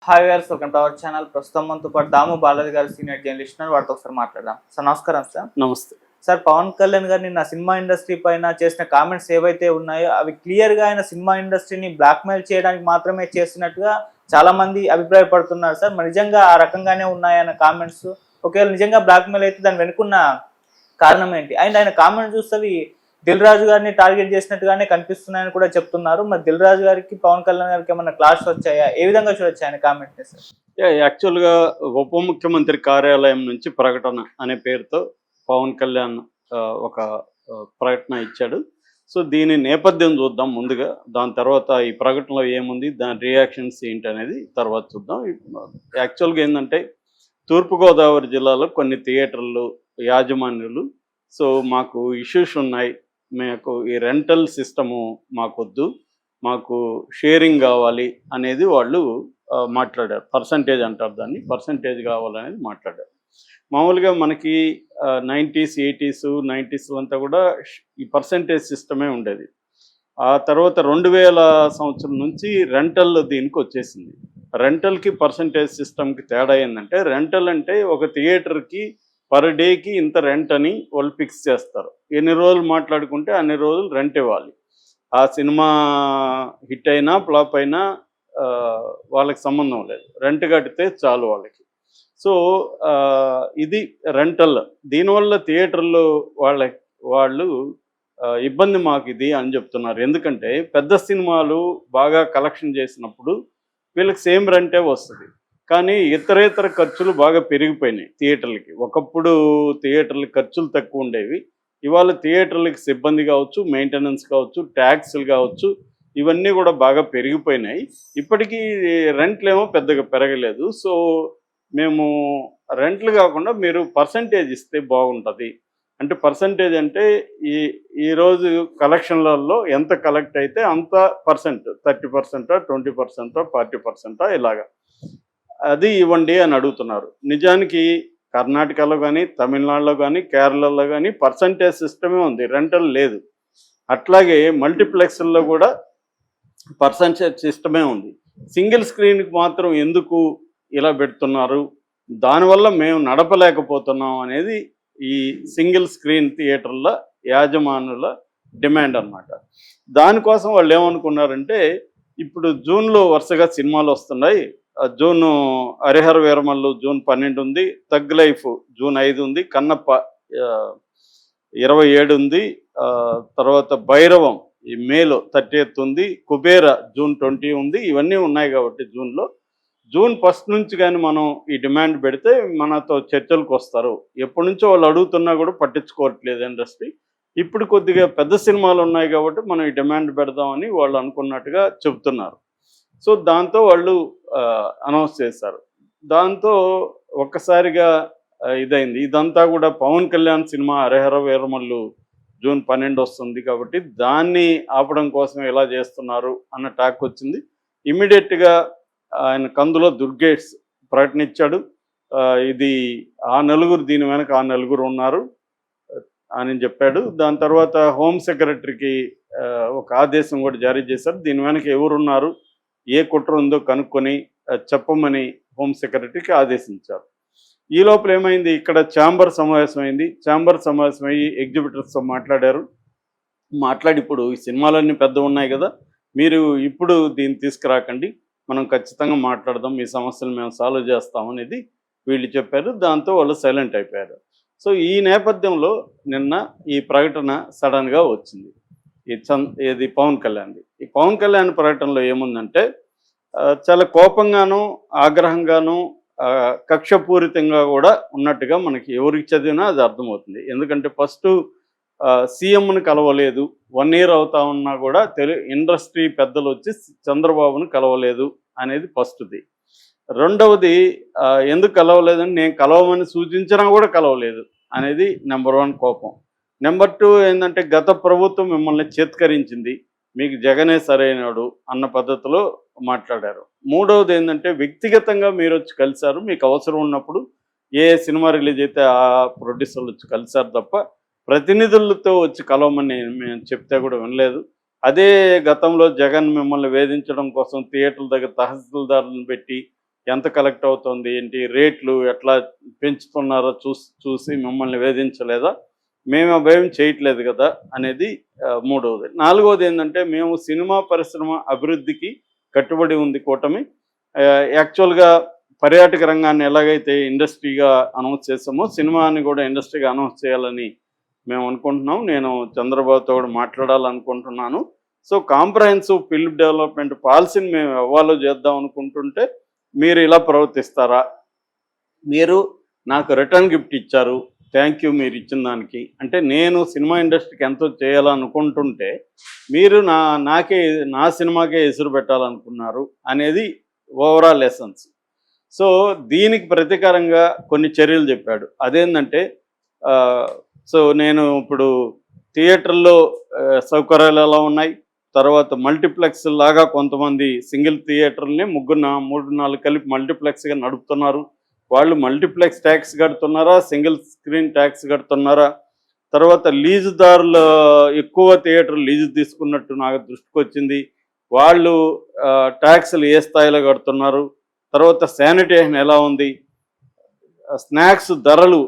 Hi viewers, welcome to our channel. ప్రస్తుతం మనతో పాటు దాము బాలాజీ గారు సీనియర్ జర్నలిస్ట్ ఉన్నారు. వారితో ఒకసారి మాట్లాడదాం. సార్ నమస్కారం. సార్ నమస్తే సార్, పవన్ కళ్యాణ్ గారు నిన్న సినిమా ఇండస్ట్రీ పైన చేసిన కామెంట్స్ ఏవైతే ఉన్నాయో అవి క్లియర్గా ఆయన సినిమా ఇండస్ట్రీని బ్లాక్మెయిల్ చేయడానికి మాత్రమే చేస్తున్నట్టుగా చాలా మంది అభిప్రాయపడుతున్నారు. సార్ మరి నిజంగా ఆ రకంగానే ఉన్నాయన్న కామెంట్స్? ఒకవేళ నిజంగా బ్లాక్మెయిల్ అయితే దాని వెనుకున్న కారణం ఏంటి? అండ్ ఆయన కామెంట్స్ చూస్తే అవి దిల్ రాజు గారిని టార్గెట్ చేసినట్టుగానే కనిపిస్తున్నాయని కూడా చెప్తున్నారు. మరి దిల్ రాజు గారికి పవన్ కళ్యాణ్ గారికి ఏమన్నా క్లాష్ వచ్చాయా? ఏ విధంగా చూడొచ్చు ఆయన కామెంట్ని? సార్ యాక్చువల్గా ఉప ముఖ్యమంత్రి కార్యాలయం నుంచి ప్రకటన అనే పేరుతో పవన్ కళ్యాణ్ ఒక ప్రకటన ఇచ్చాడు. సో దీని నేపథ్యం చూద్దాం ముందుగా. దాని తర్వాత ఈ ప్రకటనలో ఏముంది, దాని రియాక్షన్స్ ఏంటి అనేది తర్వాత చూద్దాం. యాక్చువల్గా ఏంటంటే తూర్పుగోదావరి జిల్లాలో కొన్ని థియేటర్లు యాజమాన్యులు మాకు ఇష్యూస్ ఉన్నాయి, మాకు ఈ రెంటల్ సిస్టము మాకొద్దు, మాకు షేరింగ్ కావాలి అనేది వాళ్ళు మాట్లాడారు. పర్సంటేజ్ అంటారు దాన్ని, పర్సంటేజ్ కావాలనేది మాట్లాడారు. మామూలుగా మనకి 90s 80s 90s అంతా కూడా ఈ పర్సంటేజ్ సిస్టమే ఉండేది. ఆ తర్వాత 2000 సంవత్సరం నుంచి రెంటల్ దీనికి వచ్చేసింది. రెంటల్కి పర్సంటేజ్ సిస్టమ్కి తేడా ఏంటంటే, రెంటల్ అంటే ఒక థియేటర్కి పర్ డేకి ఇంత రెంట్ అని వాళ్ళు ఫిక్స్ చేస్తారు. ఎన్ని రోజులు మాట్లాడుకుంటే అన్ని రోజులు రెంట్ ఇవ్వాలి. ఆ సినిమా హిట్ అయినా ఫ్లాప్ అయినా వాళ్ళకి సంబంధం లేదు, రెంట్ కడితే చాలు వాళ్ళకి. సో ఇది రెంటల్. దీనివల్ల థియేటర్లు వాళ్ళు ఇబ్బంది మాకు ఇది అని చెప్తున్నారు. ఎందుకంటే పెద్ద సినిమాలు బాగా కలెక్షన్ చేసినప్పుడు వీళ్ళకి సేమ్ రెంటే వస్తుంది, కానీ ఇతరేతర ఖర్చులు బాగా పెరిగిపోయినాయి థియేటర్లకి. ఒకప్పుడు థియేటర్ల ఖర్చులు తక్కువ ఉండేవి, ఇవాళ థియేటర్లకి సిబ్బంది కావచ్చు, మెయింటెనెన్స్ కావచ్చు, ట్యాక్స్లు కావచ్చు, ఇవన్నీ కూడా బాగా పెరిగిపోయినాయి. ఇప్పటికీ రెంట్లు ఏమో పెద్దగా పెరగలేదు. సో మేము రెంట్లు కాకుండా మీరు పర్సంటేజ్ ఇస్తే బాగుంటుంది. అంటే పర్సంటేజ్ అంటే ఈరోజు కలెక్షన్లలో ఎంత కలెక్ట్ అయితే అంత పర్సెంట్, 30%, 20%, 40% ఇలాగా అది ఇవ్వండి అని అడుగుతున్నారు. నిజానికి కర్ణాటకలో కానీ, తమిళనాడులో కానీ, కేరళలో కానీ పర్సంటేజ్ సిస్టమే ఉంది, రెంటల్ లేదు. అట్లాగే మల్టీప్లెక్స్ల్లో కూడా పర్సంటేజ్ సిస్టమే ఉంది. సింగిల్ స్క్రీన్కి మాత్రం ఎందుకు ఇలా పెడుతున్నారు, దానివల్ల మేము నడపలేకపోతున్నాం అనేది ఈ సింగిల్ స్క్రీన్ థియేటర్ల యాజమానుల డిమాండ్ అన్నమాట. దానికోసం వాళ్ళు ఏమనుకున్నారంటే, ఇప్పుడు జూన్లో వరుసగా సినిమాలు వస్తున్నాయి. జూన్ హరిహర వీరమల్లు జూన్ 12 ఉంది, థగ్ లైఫ్ జూన్ 5 ఉంది, కన్నప్ప 27 ఉంది, తర్వాత భైరవం ఈ మేలో 30th ఉంది, కుబేర జూన్ 20 ఉంది. ఇవన్నీ ఉన్నాయి కాబట్టి జూన్ 1 నుంచి కానీ మనం ఈ డిమాండ్ పెడితే మనతో చర్చలకు వస్తారు. ఎప్పటి నుంచో వాళ్ళు అడుగుతున్నా కూడా పట్టించుకోవట్లేదు ఇండస్ట్రీ. ఇప్పుడు కొద్దిగా పెద్ద సినిమాలు ఉన్నాయి కాబట్టి మనం ఈ డిమాండ్ పెడదామని వాళ్ళు అనుకున్నట్టుగా చెబుతున్నారు. సో దాంతో వాళ్ళు అనౌన్స్ చేశారు. దాంతో ఒక్కసారిగా ఇదైంది. ఇదంతా కూడా పవన్ కళ్యాణ్ సినిమా హరిహర వీరమల్లు జూన్ 12 వస్తుంది కాబట్టి దాన్ని ఆపడం కోసం ఎలా చేస్తున్నారు అన్న టాక్ వచ్చింది. ఇమ్మీడియట్గా ఆయన కందులో దుర్గేష్ ప్రకటించాడు, ఇది ఆ నలుగురు, దీని వెనక ఆ నలుగురు ఉన్నారు అని చెప్పాడు. దాని తర్వాత హోమ్ సెక్రటరీకి ఒక ఆదేశం కూడా జారీ చేశారు, దీని వెనక ఎవరున్నారు, ఏ కుట్ర ఉందో కనుక్కొని చెప్పమని హోమ్ సెక్రటరీకి ఆదేశించారు. ఈ లోపల ఏమైంది, ఇక్కడ ఛాంబర్ సమావేశమైంది. ఛాంబర్ సమావేశమయ్యి ఎగ్జిబిటర్స్తో మాట్లాడి ఇప్పుడు ఈ సినిమాలన్నీ పెద్ద ఉన్నాయి కదా, మీరు ఇప్పుడు దీన్ని తీసుకురాకండి, మనం ఖచ్చితంగా మాట్లాడదాం, మీ సమస్యలు మేము సాల్వ్ చేస్తామనేది వీళ్ళు చెప్పారు. దాంతో వాళ్ళు సైలెంట్ అయిపోయారు. సో ఈ నేపథ్యంలో నిన్న ఈ ప్రకటన సడన్గా వచ్చింది, ఇది పవన్ కళ్యాణ్ది. ఈ పవన్ కళ్యాణ్ ప్రకటనలో ఏముందంటే, చాలా కోపంగాను, ఆగ్రహంగాను, కక్షపూరితంగా కూడా ఉన్నట్టుగా మనకి ఎవరికి చదివినా అది అర్థమవుతుంది. ఎందుకంటే ఫస్ట్ సీఎంను కలవలేదు, 1 year అవుతా ఉన్నా కూడా ఇండస్ట్రీ పెద్దలు వచ్చి చంద్రబాబును కలవలేదు అనేది ఫస్ట్ది. రెండవది, ఎందుకు కలవలేదని నేను కలవమని సూచించినా కూడా కలవలేదు అనేది నెంబర్ 1 కోపం. నెంబర్ 2 ఏంటంటే, గత ప్రభుత్వం మిమ్మల్ని చేత్కరించింది, మీకు జగనే సరైనడు అన్న పద్ధతిలో మాట్లాడారు. మూడవది ఏంటంటే, వ్యక్తిగతంగా మీరు వచ్చి కలిశారు, మీకు అవసరం ఉన్నప్పుడు ఏ సినిమా రిలీజ్ అయితే ఆ ప్రొడ్యూసర్లు వచ్చి కలిశారు తప్ప ప్రతినిధులతో వచ్చి కలవమని మేము చెప్తే కూడా వినలేదు. అదే గతంలో జగన్ మిమ్మల్ని వేధించడం కోసం థియేటర్ల దగ్గర తహసీల్దారులను పెట్టి ఎంత కలెక్ట్ అవుతుంది ఏంటి, రేట్లు ఎట్లా పెంచుతున్నారో చూసి మిమ్మల్ని వేధించలేదా, మేము ఆ భయం చేయట్లేదు కదా అనేది మూడవది. నాలుగవది ఏంటంటే, మేము సినిమా పరిశ్రమ అభివృద్ధికి కట్టుబడి ఉంది కూటమి. యాక్చువల్గా పర్యాటక రంగాన్ని ఎలాగైతే ఇండస్ట్రీగా అనౌన్స్ చేసామో సినిమాని కూడా ఇండస్ట్రీగా అనౌన్స్ చేయాలని మేము అనుకుంటున్నాం. నేను చంద్రబాబుతో కూడా మాట్లాడాలనుకుంటున్నాను. సో కాంప్రహెన్సివ్ ఫిల్మ్ డెవలప్మెంట్ పాలసీని మేము ఎవాల్వ్ చేద్దాం అనుకుంటుంటే మీరు ఇలా ప్రవర్తిస్తారా, మీరు నాకు రిటర్న్ గిఫ్ట్ ఇచ్చారు, థ్యాంక్ యూ మీరు ఇచ్చిన దానికి, అంటే నేను సినిమా ఇండస్ట్రీకి ఎంతో చేయాలనుకుంటుంటే మీరు నా సినిమాకే ఎసురు పెట్టాలనుకున్నారు అనేది ఓవరాల్ ఎసెన్స్. సో దీనికి ప్రతీకారంగా కొన్ని చర్యలు చెప్పాడు. అదేంటంటే సో నేను ఇప్పుడు థియేటర్లో సౌకర్యాలు ఎలా ఉన్నాయి, తర్వాత మల్టీప్లెక్స్ లాగా కొంతమంది సింగిల్ థియేటర్ని 3-4 కలిపి మల్టీప్లెక్స్గా నడుపుతున్నారు. వాళ్ళు మల్టీప్లెక్స్ ట్యాక్స్ కడుతున్నారా, సింగిల్ స్క్రీన్ ట్యాక్స్ కడుతున్నారా, తర్వాత లీజుదారులు ఎక్కువ థియేటర్ లీజు తీసుకున్నట్టు నాకు దృష్టికి వచ్చింది. వాళ్ళు ట్యాక్స్లు ఏ స్థాయిలో కడుతున్నారు, తర్వాత శానిటేషన్ ఎలా ఉంది, స్నాక్స్ ధరలు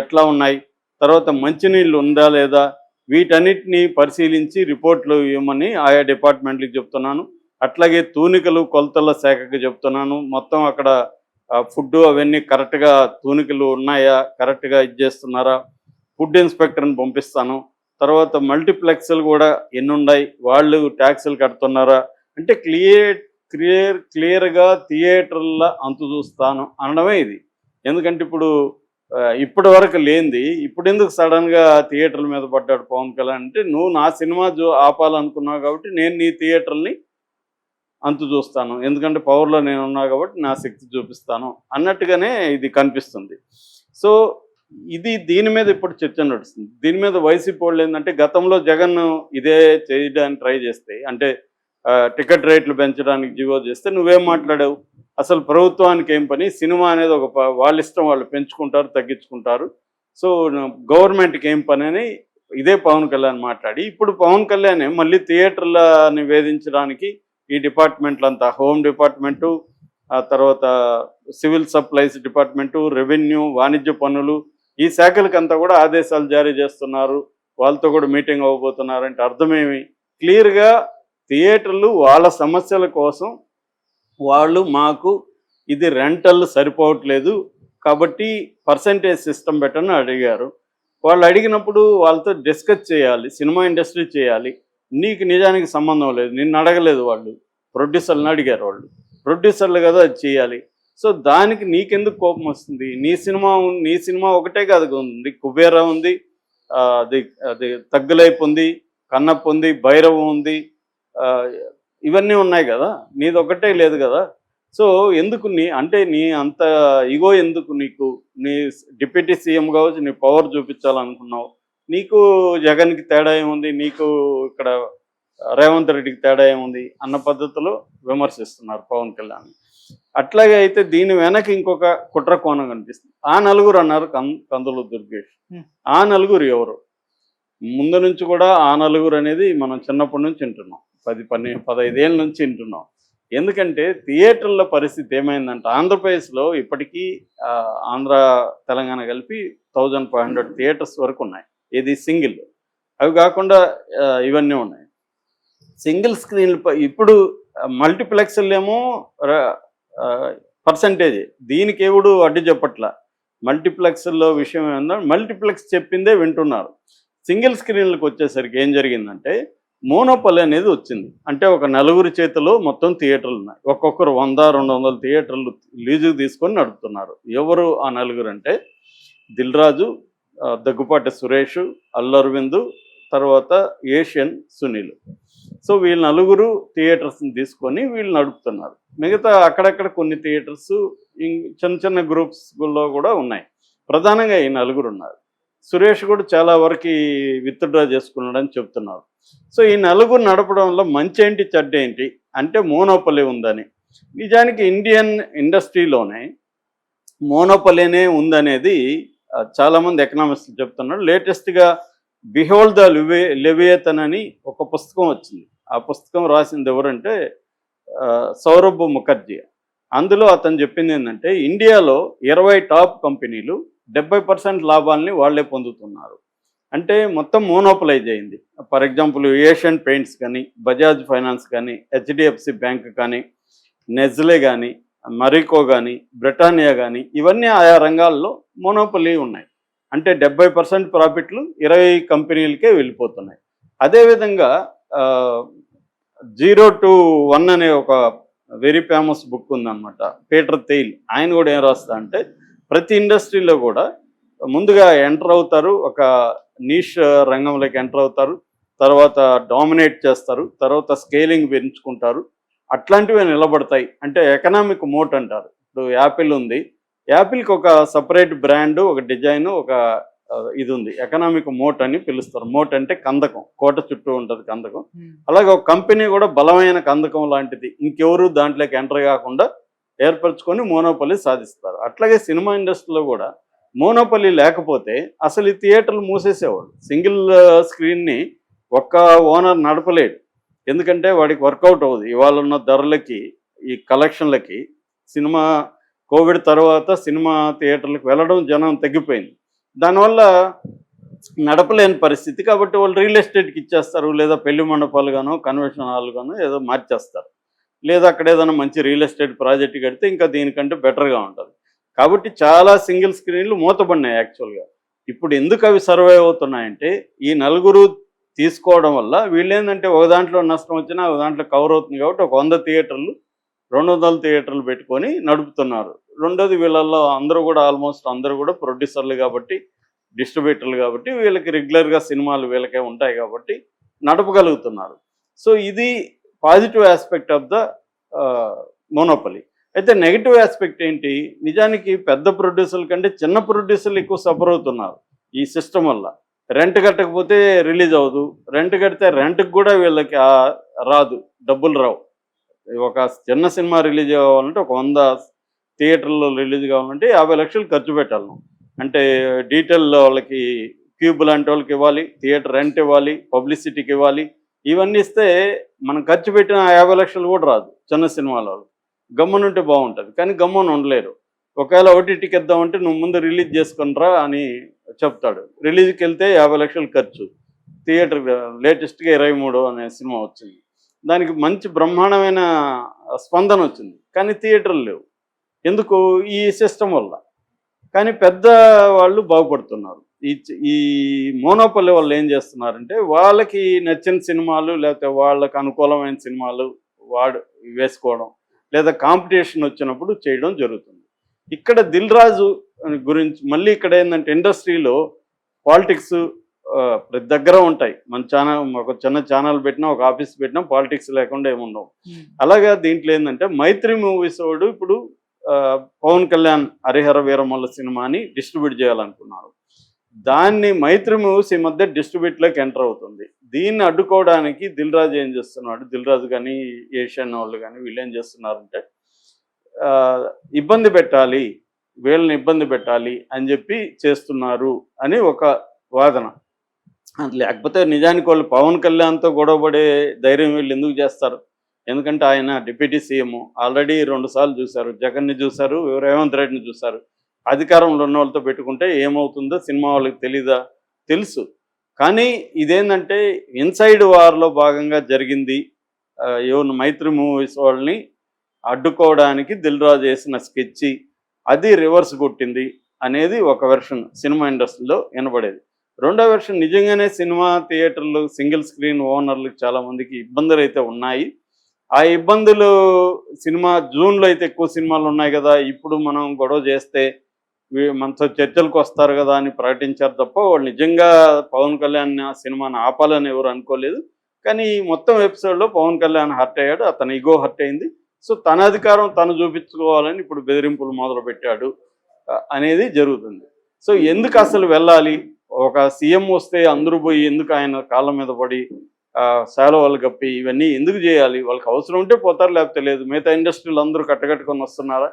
ఎట్లా ఉన్నాయి, తర్వాత మంచినీళ్ళు ఉందా లేదా, వీటన్నిటిని పరిశీలించి రిపోర్ట్లు ఇవ్వమని ఆయా డిపార్ట్మెంట్లకు చెప్తున్నాను. అట్లాగే తూనికలు కొలతల శాఖకి చెప్తున్నాను. మొత్తం అక్కడ ఫుడ్ అవన్నీ కరెక్ట్గా తూనికలు ఉన్నాయా, కరెక్ట్గా చేస్తున్నారా, ఫుడ్ ఇన్స్పెక్టర్ని పంపిస్తాను. తర్వాత మల్టీప్లెక్స్లు కూడా ఎన్ని ఉన్నాయి, వాళ్ళు ట్యాక్సులు కడుతున్నారా, అంటే క్లియర్గా థియేటర్ల అంతు చూస్తాను అనడమే ఇది. ఎందుకంటే ఇప్పటి వరకు లేనిది ఇప్పుడు ఎందుకు సడన్గా థియేటర్ల మీద పడ్డాడు పవన్ కళ్యాణ్ అంటే, నువ్వు నా సినిమా ఆపాలనుకున్నావు కాబట్టి నేను నీ థియేటర్ని అంతు చూస్తాను, ఎందుకంటే పవర్లో నేను ఉన్నా కాబట్టి నా శక్తి చూపిస్తాను అన్నట్టుగానే ఇది కనిపిస్తుంది. సో దీని మీద ఇప్పుడు చర్చ నడుస్తుంది. దీని మీద వైసీపీ వాళ్ళు ఏంటంటే, గతంలో జగన్ ఇదే చేయడానికి ట్రై చేస్తే, అంటే టికెట్ రేట్లు పెంచడానికి జీవో చేస్తే నువ్వేం మాట్లాడావు, అసలు ప్రభుత్వానికి ఏం పని, సినిమా అనేది వాళ్ళ ఇష్టం, వాళ్ళు పెంచుకుంటారు తగ్గించుకుంటారు, సో గవర్నమెంట్కి ఏం పని అని ఇదే పవన్ కళ్యాణ్ మాట్లాడి, ఇప్పుడు పవన్ కళ్యాణ్ మళ్ళీ థియేటర్లని వేధించడానికి ఈ డిపార్ట్మెంట్లంతా, హోమ్ డిపార్ట్మెంటు, ఆ తర్వాత సివిల్ సప్లైస్ డిపార్ట్మెంటు, రెవెన్యూ, వాణిజ్య పన్నులు, ఈ శాఖలకంతా కూడా ఆదేశాలు జారీ చేస్తున్నారు. వాళ్ళతో కూడా మీటింగ్ అవ్వబోతున్నారు. అంటే అర్థమేమి, క్లియర్గా థియేటర్లు వాళ్ళ సమస్యల కోసం వాళ్ళు మాకు ఇది రెంటల్ సరిపోవట్లేదు కాబట్టి పర్సంటేజ్ సిస్టమ్ పెట్టని అడిగారు. వాళ్ళు అడిగినప్పుడు వాళ్ళతో డిస్కస్ చేయాలి, సినిమా ఇండస్ట్రీ చేయాలి. నీకు నిజానికి సంబంధం లేదు, నిన్ను అడగలేదు, వాళ్ళు ప్రొడ్యూసర్లను అడిగారు, వాళ్ళు ప్రొడ్యూసర్లు కదా అది చేయాలి. సో దానికి నీకెందుకు కోపం వస్తుంది? నీ సినిమా ఒకటే కాదు ఉంది, కుబేరా ఉంది, అది తగ్గులైపు ఉంది, కన్నప్ప ఉంది, భైరవం ఉంది, ఇవన్నీ ఉన్నాయి కదా, నీది ఒకటే లేదు కదా. సో ఎందుకు నీ అంత ఇగో ఎందుకు నీకు? నీ డిప్యూటీ సీఎం కావచ్చు, నీ పవర్ చూపించాలనుకున్నావు, నీకు జగన్కి తేడా ఏముంది, నీకు ఇక్కడ రేవంత్ రెడ్డికి తేడా ఏముంది అన్న పద్ధతిలో విమర్శిస్తున్నారు పవన్ కళ్యాణ్. అట్లాగే అయితే దీని వెనక ఇంకొక కుట్ర కోణం కనిపిస్తుంది. ఆ నలుగురు అన్నారు కందులు దుర్గేష్. ఆ నలుగురు ఎవరు? ముందు నుంచి కూడా ఆ నలుగురు అనేది మనం చిన్నప్పటి నుంచి వింటున్నాం, 10-15 ఏళ్ళ నుంచి వింటున్నాం. ఎందుకంటే థియేటర్ల పరిస్థితి ఏమైందంటే, ఆంధ్రప్రదేశ్లో ఇప్పటికీ ఆంధ్ర తెలంగాణ కలిపి 1500 థియేటర్స్ వరకు ఉన్నాయి. ఇది సింగిల్, అవి కాకుండా ఇవన్నీ ఉన్నాయి సింగిల్ స్క్రీన్లు. ఇప్పుడు మల్టీప్లెక్స్లు ఏమో పర్సంటేజ్, దీనికి ఎవడు అడ్డు చెప్పట్ల. మల్టీప్లెక్స్లో విషయం ఏంటంటే, మల్టీప్లెక్స్ చెప్పిందే వింటున్నారు. సింగిల్ స్క్రీన్లకు వచ్చేసరికి ఏం జరిగిందంటే, మోనోపలి అనేది వచ్చింది. అంటే ఒక నలుగురి చేతిలో మొత్తం థియేటర్లు ఉన్నాయి, ఒక్కొక్కరు 100-200 థియేటర్లు లీజుకు తీసుకొని నడుపుతున్నారు. ఎవరు ఆ నలుగురు అంటే, దిల్ రాజు, దగ్గుపాటి సురేష్, అల్లు అరవింద్, తర్వాత ఏషియన్ సునీల్. సో వీళ్ళు నలుగురు థియేటర్స్ని తీసుకొని వీళ్ళు నడుపుతున్నారు. మిగతా అక్కడక్కడ కొన్ని థియేటర్స్ చిన్న చిన్న గ్రూప్స్లో కూడా ఉన్నాయి. ప్రధానంగా ఈ నలుగురు ఉన్నారు. సురేష్ కూడా చాలా వరకు విత్డ్రా చేసుకున్నాడని చెప్తున్నారు. సో ఈ నలుగురు నడపడంలో మంచి ఏంటి చెడ్డ ఏంటి అంటే, మోనోపలి ఉందని. నిజానికి ఇండియన్ ఇండస్ట్రీలోనే మోనోపలినే ఉందనేది చాలామంది ఎకనామిస్టులు చెప్తున్నారు. లేటెస్ట్గా బిహోల్డ్ ద లెవియతన్ అని ఒక పుస్తకం వచ్చింది. ఆ పుస్తకం రాసింది ఎవరంటే సౌరభ్ ముఖర్జీ. అందులో అతను చెప్పింది ఏంటంటే ఇండియాలో 20 టాప్ కంపెనీలు 70% లాభాలని వాళ్ళే పొందుతున్నారు. అంటే మొత్తం మోనోపలైజ్ అయింది. ఫర్ ఎగ్జాంపుల్ ఏషియన్ పెయింట్స్ కానీ, బజాజ్ ఫైనాన్స్ కానీ, హెచ్డిఎఫ్సి బ్యాంక్ కానీ, నెజ్లే కానీ, మరికో కానీ, బ్రిటానియా కానీ, ఇవన్నీ ఆయా రంగాల్లో మోనోపలీ ఉన్నాయి. అంటే 70% ప్రాఫిట్లు 20 కంపెనీలకే వెళ్ళిపోతున్నాయి. అదేవిధంగా 0 to 1 అనే ఒక వెరీ ఫేమస్ బుక్ ఉందన్నమాట, పీటర్ థెయిల్. ఆయన కూడా ఏం రాస్తా అంటే ప్రతి ఇండస్ట్రీలో కూడా ముందుగా ఎంటర్ అవుతారు, ఒక నీష్ రంగంలోకి ఎంటర్ అవుతారు, తర్వాత డామినేట్ చేస్తారు, తర్వాత స్కేలింగ్ పెంచుకుంటారు, అట్లాంటివి నిలబడతాయి. అంటే ఎకనామిక్ మోట్ అంటారు. ఇప్పుడు యాపిల్ ఉంది, యాపిల్కి ఒక సపరేట్ బ్రాండ్, ఒక డిజైన్, ఒక ఇది ఉంది, ఎకనామిక్ మోట్ అని పిలుస్తారు. మోట్ అంటే కందకం, కోట చుట్టూ ఉంటుంది కందకం. అలాగే ఒక కంపెనీ కూడా బలమైన కందకం లాంటిది, ఇంకెవరు దాంట్లోకి ఎంటర్ కాకుండా ఏర్పరచుకొని మోనోపలి సాధిస్తారు. అట్లాగే సినిమా ఇండస్ట్రీలో కూడా మోనోపలి లేకపోతే అసలు ఈ థియేటర్లు మూసేసేవాడు. సింగిల్ స్క్రీన్ని ఒక్క ఓనర్ నడపలేడు, ఎందుకంటే వాడికి వర్కౌట్ అవ్వదు. ఇవాళ ఉన్న ధరలకి, ఈ కలెక్షన్లకి, సినిమా కోవిడ్ తర్వాత సినిమా థియేటర్లకు వెళ్ళడం జనం తగ్గిపోయింది, దానివల్ల నడపలేని పరిస్థితి. కాబట్టి వాళ్ళు రియల్ ఎస్టేట్కి ఇచ్చేస్తారు, లేదా పెళ్లి మండపాలు గానో కన్వెన్షన్ హాల్ గానో ఏదో మార్చేస్తారు, లేదా అక్కడ ఏదైనా మంచి రియల్ ఎస్టేట్ ప్రాజెక్ట్ కడితే ఇంకా దీనికంటే బెటర్గా ఉంటుంది. కాబట్టి చాలా సింగిల్ స్క్రీన్లు మూతపడినాయి యాక్చువల్గా. ఇప్పుడు ఎందుకు అవి సర్వైవ్ అవుతున్నాయంటే ఈ నలుగురు తీసుకోవడం వల్ల వీళ్ళు ఏంటంటే ఒక దాంట్లో నష్టం వచ్చినా ఒక దాంట్లో కవర్ అవుతుంది. కాబట్టి ఒక 100 థియేటర్లు 200 థియేటర్లు పెట్టుకొని నడుపుతున్నారు. రెండోది వీళ్ళల్లో అందరూ కూడా ఆల్మోస్ట్ అందరూ కూడా ప్రొడ్యూసర్లు కాబట్టి, డిస్ట్రిబ్యూటర్లు కాబట్టి, వీళ్ళకి రెగ్యులర్గా సినిమాలు వీళ్ళకే ఉంటాయి కాబట్టి నడపగలుగుతున్నారు. సో ఇది positive aspect of the monopoly. అయితే నెగిటివ్ ఆస్పెక్ట్ ఏంటి, నిజానికి పెద్ద ప్రొడ్యూసర్ల కంటే చిన్న ప్రొడ్యూసర్లు ఎక్కువ సఫర్ అవుతున్నారు ఈ సిస్టమ్ వల్ల. రెంట్ కట్టకపోతే రిలీజ్ అవ్వదు, రెంట్ కడితే రెంట్కి కూడా వీళ్ళకి రాదు, డబ్బులు రావు. ఒక చిన్న సినిమా రిలీజ్ కావాలంటే ఒక 100 థియేటర్లో రిలీజ్ కావాలంటే 50 లక్షలు ఖర్చు పెట్టాలి నువ్వు. అంటే డీటెయిల్ వాళ్ళకి క్యూబ్ లాంటి వాళ్ళకి ఇవ్వాలి, థియేటర్ రెంట్ ఇవ్వాలి, పబ్లిసిటీకి ఇవ్వాలి, ఇవన్నీ ఇస్తే మనం ఖర్చు పెట్టిన 50 లక్షలు కూడా రాదు. చిన్న సినిమాలో గమ్మునుంటే బాగుంటుంది, కానీ గమ్మున ఉండలేరు. ఒకవేళ ఓటీటీకి ఇద్దామంటే నువ్వు ముందు రిలీజ్ చేసుకునిరా అని చెప్తాడు, రిలీజ్కి వెళ్తే 50 లక్షలు ఖర్చు. థియేటర్ లేటెస్ట్గా 23 అనే సినిమా వచ్చింది, దానికి మంచి బ్రహ్మాండమైన స్పందన వచ్చింది, కానీ థియేటర్లు లేవు. ఎందుకు? ఈ సిస్టమ్ వల్ల. కానీ పెద్ద వాళ్ళు బాగుపడుతున్నారు. ఈ మోనోపల్లి వాళ్ళు ఏం చేస్తున్నారంటే వాళ్ళకి నచ్చిన సినిమాలు లేకపోతే వాళ్ళకి అనుకూలమైన సినిమాలు వేసుకోవడం, లేదా కాంపిటీషన్ వచ్చినప్పుడు చేయడం జరుగుతుంది. ఇక్కడ దిల్ రాజు గురించి మళ్ళీ ఇక్కడ ఏంటంటే ఇండస్ట్రీలో పాలిటిక్స్ ప్రతి దగ్గర ఉంటాయి. మన ఛానల్, ఒక చిన్న ఛానల్ పెట్టినా, ఒక ఆఫీస్ పెట్టినా పాలిటిక్స్ లేకుండా ఏముండవు. అలాగే దీంట్లో ఏంటంటే మైత్రి మూవీస్ వాడు ఇప్పుడు పవన్ కళ్యాణ్ హరిహర వీరమల్ల సినిమాని డిస్ట్రిబ్యూట్ చేయాలనుకున్నారు. దాన్ని మైత్రి మూవీస్ ఈ మధ్య డిస్ట్రిబ్యూట్లోకి ఎంటర్ అవుతుంది. దీన్ని అడ్డుకోవడానికి దిల్ రాజు ఏం చేస్తున్నాడు, దిల్ రాజు కానీ ఏషియన్ వాళ్ళు కానీ వీళ్ళు ఏం చేస్తున్నారంటే ఇబ్బంది పెట్టాలి, వీళ్ళని ఇబ్బంది పెట్టాలి అని చెప్పి చేస్తున్నారు అని ఒక వాదన. లేకపోతే నిజానికి వాళ్ళు పవన్ కళ్యాణ్తో గొడవపడే ధైర్యం వీళ్ళు ఎందుకు చేస్తారు? ఎందుకంటే ఆయన డిప్యూటీ సీఎం, ఆల్రెడీ 2 సార్లు చూశారు, జగన్ని చూశారు, రేవంత్ రెడ్డిని చూశారు. అధికారంలో ఉన్న వాళ్ళతో పెట్టుకుంటే ఏమవుతుందో సినిమా వాళ్ళకి తెలీదా? తెలుసు. కానీ ఇదేంటంటే ఇన్సైడ్ వార్లో భాగంగా జరిగింది. ఎవరు మైత్రి మూవీస్ వాళ్ళని అడ్డుకోవడానికి దిల్ రాజు వేసిన స్కెచ్ అది రివర్స్ కొట్టింది అనేది ఒక వెర్షన్ సినిమా ఇండస్ట్రీలో వినబడేది. రెండో వెర్షన్ నిజంగానే సినిమా థియేటర్లు సింగిల్ స్క్రీన్ ఓనర్లకు చాలామందికి ఇబ్బందులు అయితే ఉన్నాయి. ఆ ఇబ్బందులు సినిమా జూన్లో అయితే ఎక్కువ సినిమాలు ఉన్నాయి కదా, ఇప్పుడు మనం గొడవ చేస్తే మనతో చర్చలకు వస్తారు కదా అని ప్రకటించారు తప్ప వాళ్ళు నిజంగా పవన్ కళ్యాణ్ సినిమాని ఆపాలని ఎవరు అనుకోలేదు. కానీ మొత్తం ఎపిసోడ్లో పవన్ కళ్యాణ్ హర్ట్ అయ్యాడు, అతని ఈగో హర్ట్ అయింది. సో తన అధికారం తను చూపించుకోవాలని ఇప్పుడు బెదిరింపులు మొదలు పెట్టాడు అనేది జరుగుతుంది. సో ఎందుకు అసలు వెళ్ళాలి? ఒక సీఎం వస్తే అందరూ పోయి ఎందుకు ఆయన కాళ్ళ మీద పడి శాలువాలు కప్పి ఇవన్నీ ఎందుకు చేయాలి? వాళ్ళకి అవసరం ఉంటే పోతారు, లేకపోతే లేదు. మిగతా ఇండస్ట్రీలు అందరూ కట్టకట్టుకొని వస్తున్నారా?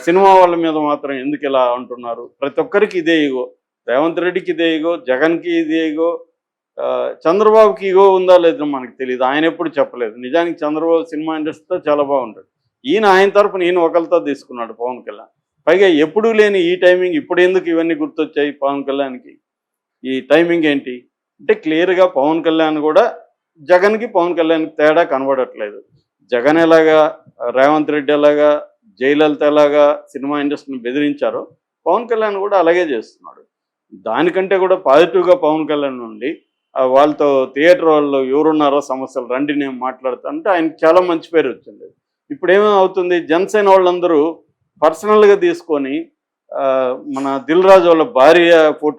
సినిమా వాళ్ళ మీద మాత్రం ఎందుకు ఇలా అంటున్నారు? ప్రతి ఒక్కరికి ఇదే ఈగో. రేవంత్ రెడ్డికి ఇదే ఈగో, జగన్కి ఇదే ఈగో, చంద్రబాబుకి ఈగో ఉందా లేదో మనకు తెలియదు, ఆయన ఎప్పుడు చెప్పలేదు. నిజానికి చంద్రబాబు సినిమా ఇండస్ట్రీతో చాలా బాగుంటుంది. ఆయన తరపున ఈయన ఒకరితో తీసుకున్నాడు పవన్ కళ్యాణ్. పైగా ఎప్పుడూ లేని ఈ టైమింగ్ ఇప్పుడు ఎందుకు ఇవన్నీ గుర్తొచ్చాయి పవన్ కళ్యాణ్కి? ఈ టైమింగ్ ఏంటి అంటే క్లియర్గా పవన్ కళ్యాణ్ కూడా జగన్కి పవన్ కళ్యాణ్కి తేడా కనబడట్లేదు. జగన్ ఎలాగా, రేవంత్ రెడ్డి ఎలాగా, జయలలిత ఎలాగా సినిమా ఇండస్ట్రీని బెదిరించారో పవన్ కళ్యాణ్ కూడా అలాగే చేస్తున్నాడు. దానికంటే కూడా పాజిటివ్గా పవన్ కళ్యాణ్ నుండి వాళ్ళతో థియేటర్ వాళ్ళు ఎవరున్నారో సమస్యలు రండి నేను మాట్లాడతా అంటే ఆయనకి చాలా మంచి పేరు వచ్చింది. ఇప్పుడు ఏమవుతుంది, జనసేన వాళ్ళందరూ పర్సనల్గా తీసుకొని మన దిల్ రాజు వాళ్ళ భార్య ఫోటో